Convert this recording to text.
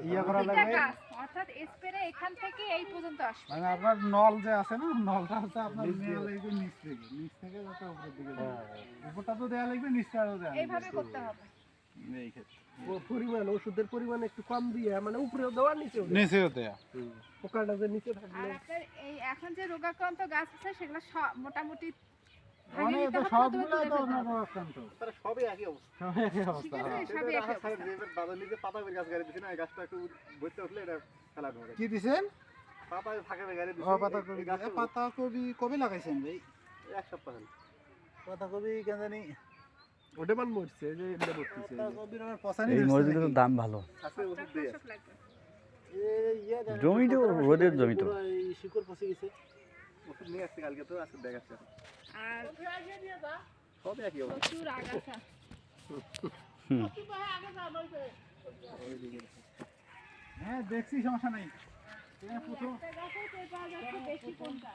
ইয়া করা লাগবে, অর্থাৎ স্প্রে এখান থেকে এই পর্যন্ত আসবে। মানে আপনার নল যে আছে না, নলটা হচ্ছে আপনার নেওয়া লাগবে নিচ থেকে যাতে উপরের দিকে যায়। উপরটা তো দেওয়া লাগবে, নিচটাও দেওয়া লাগবে। এইভাবে করতে হবে। এই ক্ষেত্রে পরিমাণ ওষুধের পরিমাণ একটু কম দিয়ে মানে উপরেও দেওয়া নিচেও দেওয়া। নিচেও দেওয়া। পোকাটা যে নিচে থাকলে আর আপনার এই এখন যে রোগাক্রান্ত গাছ আছে সেগুলো মোটামুটি মানে ভাঙিয়ে তো দিতে হবে, সবগুলো তুলে তো ফেলতে আপনার হবে। আক্রান্ত, তারা সবই একই অবস্থা। সবই একই ঠিক অবস্থা। আছে, হ্যাঁ। সবই একই অবস্থা। বাজার নিজে পাতা করে গাছ গাড়ি দিছি না, এই গাছটা একটু বইতে উঠলে এটা ফেলা ঢোকে। কি দিছেন? পাতা ফাঁকে গাড়ি দিছি। ও পাতাকপি, এই গাছটা পাতাকপি কবে লাগাইছেন ভাই? এক সপ্তাহ হলো। পাতাকপি কেন জানি ওটা মান মরছে এই যে এমনি বলতেছে পাতাকপির আমার পছন্দ এই মরিচগুলোর তো দাম ভালো। আজকে ওষুধ দিয়ে কীটনাশক লাগবে। জমি তো রোদের জমি তো। এই শিকড় পচে গেছে ওষুধ নিয়ে আসছি কালকে, তো আজকে দেখাচ্ছি। আর সবই একই অবস্থা। প্রচুর আগাছা। হ্যাঁ দেখছি, সমস্যা নাই। প্রথম একটা গাছে টের পাওয়া যাচ্ছে বেশি কোনটা।